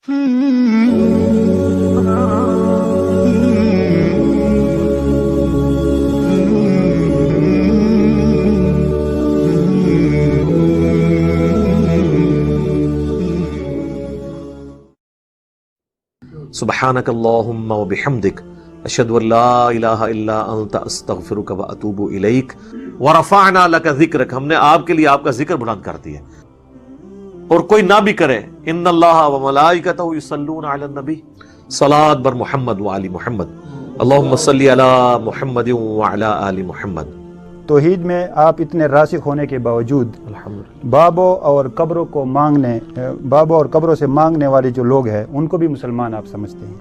سبحانک اللہم و بحمدک اشہد ان لا الہ الا انت استغفرک و اتوب الیک ورفعنا لک ذکرک، ہم نے آپ کے لیے آپ کا ذکر بلند کر دیا اور کوئی نہ بھی کرے۔ ان اللہ و ملائکتہ یصلون علی النبی، صلاۃ بر محمد و آل محمد، اللہم صلی علی محمد و علی آل محمد۔ توحید میں آپ اتنے راسخ ہونے کے باوجود بابوں اور قبروں سے مانگنے والے جو لوگ ہیں ان کو بھی مسلمان آپ سمجھتے ہیں،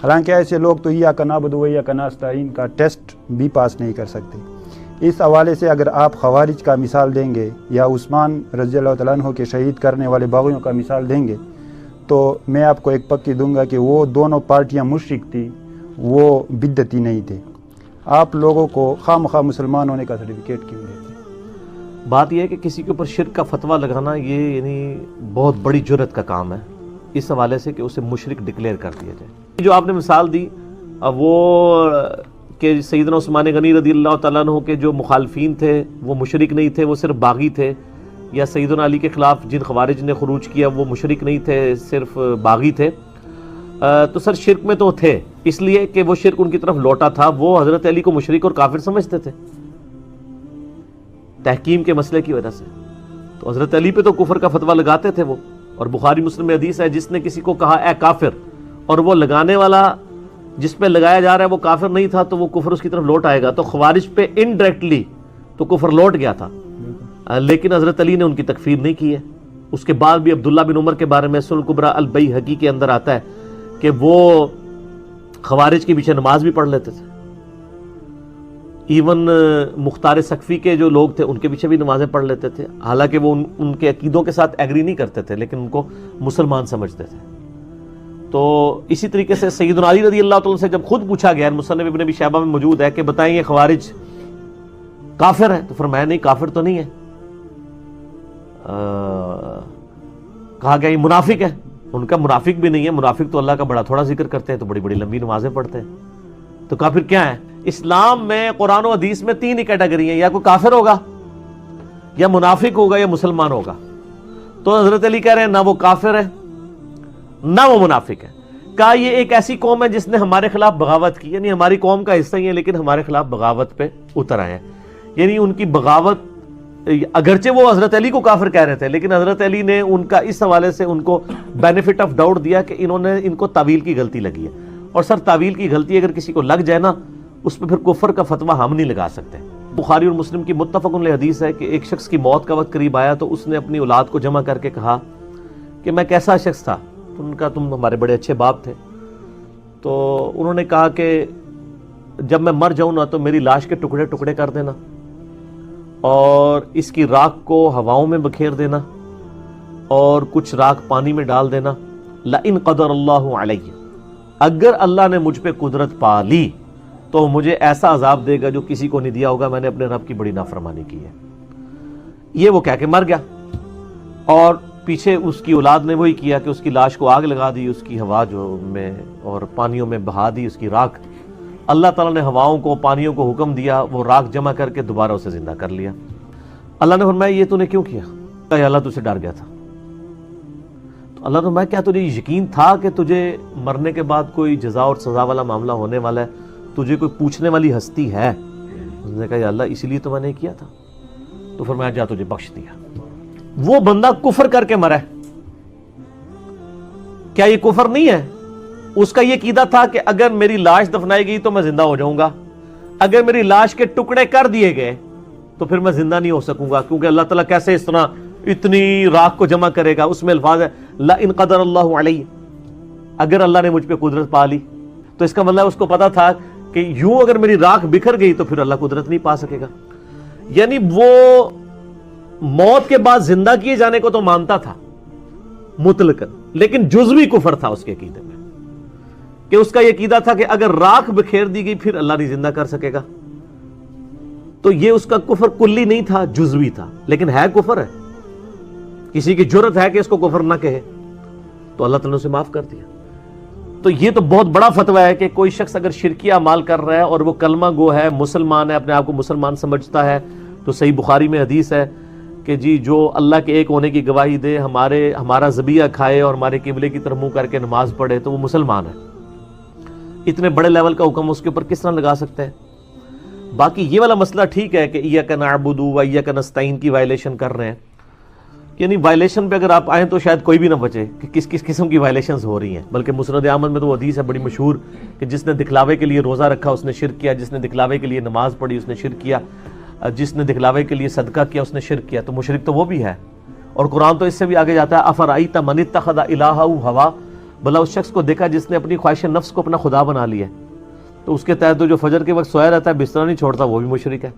حالانکہ ایسے لوگ تو ایاک نعبد و ایاک نستعین کا ٹیسٹ بھی پاس نہیں کر سکتے۔ اس حوالے سے اگر آپ خوارج کا مثال دیں گے یا عثمان رضی اللہ تعالیٰ عنہ کے شہید کرنے والے باغیوں کا مثال دیں گے تو میں آپ کو ایک پکی دوں گا کہ وہ دونوں پارٹیاں مشرک تھی، وہ بدعتی نہیں تھے۔ آپ لوگوں کو خواہ مخواہ مسلمان ہونے کا سرٹیفکیٹ کیوں دیتے ہیں؟ بات یہ ہے کہ کسی کے اوپر شرک کا فتویٰ لگانا یہ یعنی بہت بڑی جرت کا کام ہے، اس حوالے سے کہ اسے مشرک ڈکلیئر کر دیا جائے۔ جو آپ نے مثال دی وہ کہ سیدنا عثمان غنی رضی اللہ تعالیٰ عنہ کے جو مخالفین تھے وہ مشرک نہیں تھے، وہ صرف باغی تھے، یا سیدنا علی کے خلاف جن خوارج نے خروج کیا وہ مشرک نہیں تھے، صرف باغی تھے، تو سر شرک میں تو تھے، اس لیے کہ وہ شرک ان کی طرف لوٹا تھا۔ وہ حضرت علی کو مشرک اور کافر سمجھتے تھے تحکیم کے مسئلے کی وجہ سے، تو حضرت علی پہ تو کفر کا فتویٰ لگاتے تھے وہ۔ اور بخاری مسلم میں حدیث ہے جس نے کسی کو کہا اے کافر اور وہ لگانے والا جس پہ لگایا جا رہا ہے وہ کافر نہیں تھا تو وہ کفر اس کی طرف لوٹ آئے گا، تو خوارج پہ انڈائریکٹلی تو کفر لوٹ گیا تھا، لیکن حضرت علی نے ان کی تکفیر نہیں کی ہے۔ اس کے بعد بھی عبداللہ بن عمر کے بارے میں سنن الکبریٰ البیہقی کے اندر آتا ہے کہ وہ خوارج کے پیچھے نماز بھی پڑھ لیتے تھے، ایون مختار سقفی کے جو لوگ تھے ان کے پیچھے بھی نمازیں پڑھ لیتے تھے، حالانکہ وہ ان کے عقیدوں کے ساتھ ایگری نہیں کرتے تھے لیکن ان کو مسلمان سمجھتے تھے۔ تو اسی طریقے سے سیدنا علی رضی اللہ تعالیٰ سے جب خود پوچھا گیا، مصنف ابن ابی شیبہ میں موجود ہے، کہ بتائیں یہ خوارج کافر ہے، تو فرمایا نہیں کافر تو نہیں ہے، کہا گیا یہ منافق ہے، ان کا منافق بھی نہیں ہے، منافق تو اللہ کا بڑا تھوڑا ذکر کرتے ہیں تو بڑی بڑی لمبی نمازیں پڑھتے ہیں، تو کافر کیا ہے؟ اسلام میں قرآن و حدیث میں تین ہی کیٹیگری ہیں، یا کوئی کافر ہوگا یا منافق ہوگا یا مسلمان ہوگا۔ تو حضرت علی کہہ رہے ہیں نہ وہ کافر ہے نہ وہ منافق ہے، کہا یہ ایک ایسی قوم ہے جس نے ہمارے خلاف بغاوت کی، یعنی ہماری قوم کا حصہ ہی ہے لیکن ہمارے خلاف بغاوت پہ اتر آئے ہیں، یعنی ان کی بغاوت، اگرچہ وہ حضرت علی کو کافر کہہ رہے تھے لیکن حضرت علی نے ان کا اس حوالے سے ان کو بینیفٹ آف ڈاؤٹ دیا کہ ان کو تعویل کی غلطی لگی ہے، اور سر تعویل کی غلطی اگر کسی کو لگ جائے نا اس پہ پھر کفر کا فتویٰ ہم نہیں لگا سکتے۔ بخاری اور مسلم کی متفق علیہ حدیث ہے کہ ایک شخص کی موت کا وقت قریب آیا تو اس نے اپنی اولاد کو جمع کر کے کہا کہ میں کیسا شخص تھا، تو ان کا تم ہمارے بڑے اچھے باپ تھے، تو انہوں نے کہا کہ جب میں مر جاؤں نا تو میری لاش کے ٹکڑے ٹکڑے کر دینا اور اس کی راکھ کو ہواؤں میں بکھیر دینا اور کچھ راکھ پانی میں ڈال دینا، لئن قدر اللہ علیہ، اگر اللہ نے مجھ پہ قدرت پا لی تو مجھے ایسا عذاب دے گا جو کسی کو نہیں دیا ہوگا، میں نے اپنے رب کی بڑی نافرمانی کی ہے۔ یہ وہ کہہ کے مر گیا، اور پیچھے اس کی اولاد نے وہی کیا کہ اس کی لاش کو آگ لگا دی، اس کی ہوا میں اور پانیوں میں بہا دی اس کی راکھ۔ اللہ تعالیٰ نے ہواؤں کو پانیوں کو حکم دیا، وہ راکھ جمع کر کے دوبارہ اسے زندہ کر لیا۔ اللہ نے فرمایا یہ تو نے کیوں کیا؟ کہ اللہ تجھ سے ڈر گیا تھا۔ تو اللہ نے فرمایا کیا تجھے یقین تھا کہ تجھے مرنے کے بعد کوئی جزا اور سزا والا معاملہ ہونے والا ہے، تجھے کوئی پوچھنے والی ہستی ہے؟ اس نے کہا یا اللہ اسی لیے تو میں نے کیا تھا۔ تو فرمایا جا تجھے بخش دیا۔ وہ بندہ کفر کر کے مرا ہے، کیا یہ کفر نہیں ہے؟ اس کا یہ عقیدہ تھا کہ اگر میری لاش دفنائی گئی تو میں زندہ ہو جاؤں گا، اگر میری لاش کے ٹکڑے کر دیے گئے تو پھر میں زندہ نہیں ہو سکوں گا، کیونکہ اللہ تعالیٰ کیسے اس طرح اتنی راکھ کو جمع کرے گا؟ اس میں الفاظ ہے لئن قدر اللہ علیہ، اگر اللہ نے مجھ پہ قدرت پا لی، تو اس کا مطلب اس کو پتا تھا کہ یوں اگر میری راکھ بکھر گئی تو پھر اللہ قدرت نہیں پا سکے گا۔ یعنی وہ موت کے بعد زندہ کیے جانے کو تو مانتا تھا مطلقاً، لیکن جزوی کفر تھا اس کے عقیدے میں، کہ اس کا یہ عقیدہ تھا کہ اگر راکھ بکھیر دی گئی پھر اللہ نہیں زندہ کر سکے گا۔ تو یہ اس کا کفر کلی نہیں تھا، جزوی تھا، لیکن ہے کفر ہے، کسی کی جرت ہے کہ اس کو کفر نہ کہے۔ تو اللہ تعالیٰ نے اسے معاف کر دیا. تو یہ تو بہت بڑا فتویٰ ہے کہ کوئی شخص اگر شرکی اعمال کر رہا ہے اور وہ کلمہ گو ہے، مسلمان ہے، اپنے آپ کو مسلمان سمجھتا ہے، تو صحیح بخاری میں حدیث ہے کہ جی جو اللہ کے ایک ہونے کی گواہی دے، ہمارا ذبیحہ کھائے اور ہمارے قبلے کی طرف منہ کر کے نماز پڑھے تو وہ مسلمان ہے. اتنے بڑے لیول کا حکم اس کے اوپر کس طرح لگا سکتے ہیں؟ باقی یہ والا مسئلہ ٹھیک ہے کہ ایاک نعبد و ایاک نستعین کی وائلیشن کر رہے ہیں، یعنی وائلیشن پہ اگر آپ آئیں تو شاید کوئی بھی نہ بچے کہ کس کس قسم کی وائلیشنز ہو رہی ہیں. بلکہ مسند احمد میں تو وہ حدیث ہے بڑی مشہور کہ جس نے دکھلاوے کے لیے روزہ رکھا اس نے شرک کیا، جس نے دکھلاوے کے لیے نماز پڑھی اس نے شرک کیا، جس نے دکھلاوے کے لیے صدقہ کیا اس نے شرک کیا. تو مشرک تو وہ بھی ہے. اور قرآن تو اس سے بھی آگے جاتا ہے افرأیت من اتخذ الہہ ہوا، بھلا اس شخص کو دیکھا جس نے اپنی خواہش نفس کو اپنا خدا بنا لیا. تو اس کے تحت تو جو فجر کے وقت سویا رہتا ہے بستر نہیں چھوڑتا وہ بھی مشرک ہے.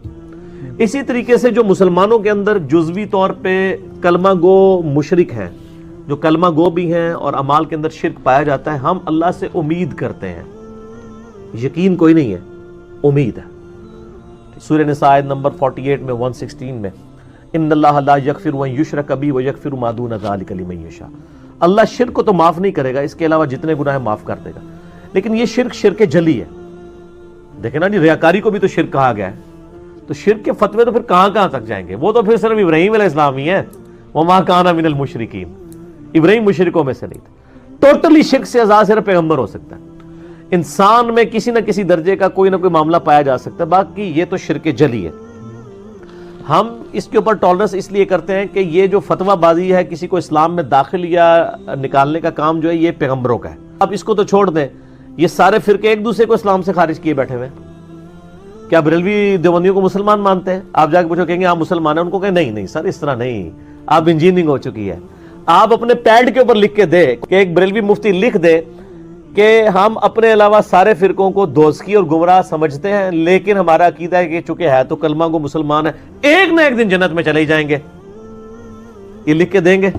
اسی طریقے سے جو مسلمانوں کے اندر جزوی طور پہ کلمہ گو مشرک ہیں، جو کلمہ گو بھی ہیں اور اعمال کے اندر شرک پایا جاتا ہے، ہم اللہ سے امید کرتے ہیں، یقین کوئی نہیں ہے، امید ہے. سورہ نساء آیت نمبر 48 میں 116 میں ان اللہ لا یغفر ان یشرک بہ ویغفر ما دون ذلک لمن یشاء. اللہ شرک کو تو معاف نہیں کرے گا، اس کے علاوہ جتنے گناہ ہیں معاف کر دے گا. لیکن یہ شرک جلی ہے. دیکھیں نا جی، ریاکاری کو بھی تو شرک کہا گیا ہے. تو شرک کے فتوے تو پھر کہاں تک جائیں گے؟ وہ تو پھر صرف ابراہیم علیہ السلام ہی ہے، وما کان من المشرکین. ابراہیم مشرکوں میں سے نہیں تھا. ٹوٹلی شرک سے آزاد صرف پیغمبر ہو سکتا ہے. انسان میں کسی نہ کسی درجے کا کوئی نہ کوئی معاملہ پایا جا سکتا ہے، باقی یہ تو شرک جلی ہے. ہم اس کے اوپر ٹالرنس اس لیے کرتے ہیں کہ یہ جو فتویٰ بازی ہے، کسی کو اسلام میں داخل یا نکالنے کا کام جو ہے یہ پیغمبروں کا ہے. اب اس کو تو چھوڑ دیں، یہ سارے فرقے ایک دوسرے کو اسلام سے خارج کیے بیٹھے ہوئے. کیا بریلوی دیوبندیوں کو مسلمان مانتے ہیں؟ آپ جا کے پوچھو، کہیں گے آپ مسلمان ہیں. ان کو کہیں نہیں سر اس طرح نہیں، آپ انجینئرنگ ہو چکی ہے. آپ اپنے پیڈ کے اوپر لکھ کے دے کہ ایک بریلوی مفتی لکھ دے کہ ہم اپنے علاوہ سارے فرقوں کو دوزخی اور گمراہ سمجھتے ہیں، لیکن ہمارا عقیدہ ہے کہ چونکہ ہے تو کلمہ کو مسلمان ہے، ایک نہ ایک دن جنت میں چلے ہی جائیں گے. یہ لکھ کے دیں گے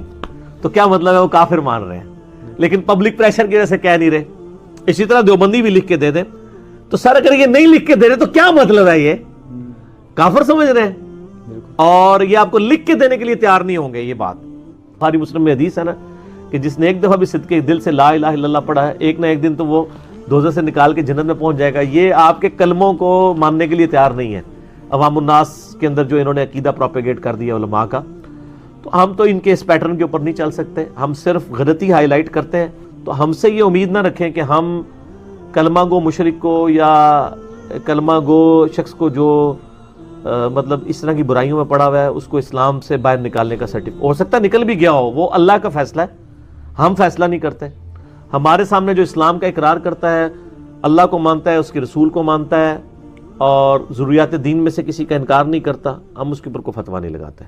تو کیا مطلب ہے؟ وہ کافر مان رہے ہیں، لیکن پبلک پریشر کی وجہ سے کہہ نہیں رہے. اسی طرح دیوبندی بھی لکھ کے دے دیں تو سر اگر یہ نہیں لکھ کے دے رہے تو کیا مطلب ہے؟ یہ کافر سمجھ رہے ہیں اور یہ آپ کو لکھ کے دینے کے لیے تیار نہیں ہوں گے. یہ بات بخاری مسلم میں حدیث ہے نا کہ جس نے ایک دفعہ بھی صدقے دل سے لا الہ الا اللہ پڑھا ہے، ایک نہ ایک دن تو وہ دوزخ سے نکال کے جنت میں پہنچ جائے گا. یہ آپ کے کلموں کو ماننے کے لیے تیار نہیں ہے. عوام الناس کے اندر جو انہوں نے عقیدہ پروپیگیٹ کر دیا علماء کا، تو ہم تو ان کے اس پیٹرن کے اوپر نہیں چل سکتے. ہم صرف غلطی ہائی لائٹ کرتے ہیں. تو ہم سے یہ امید نہ رکھیں کہ ہم کلمہ گو مشرک کو یا کلمہ گو شخص کو جو مطلب اس طرح کی برائیوں میں پڑا ہوا ہے اس کو اسلام سے باہر نکالنے کا سرٹیفکیٹ، ہو سکتا ہے نکل بھی گیا ہو، وہ اللہ کا فیصلہ ہے، ہم فیصلہ نہیں کرتے. ہمارے سامنے جو اسلام کا اقرار کرتا ہے، اللہ کو مانتا ہے، اس کے رسول کو مانتا ہے اور ضروریات دین میں سے کسی کا انکار نہیں کرتا، ہم اس کے اوپر کوئی فتویٰ نہیں لگاتے.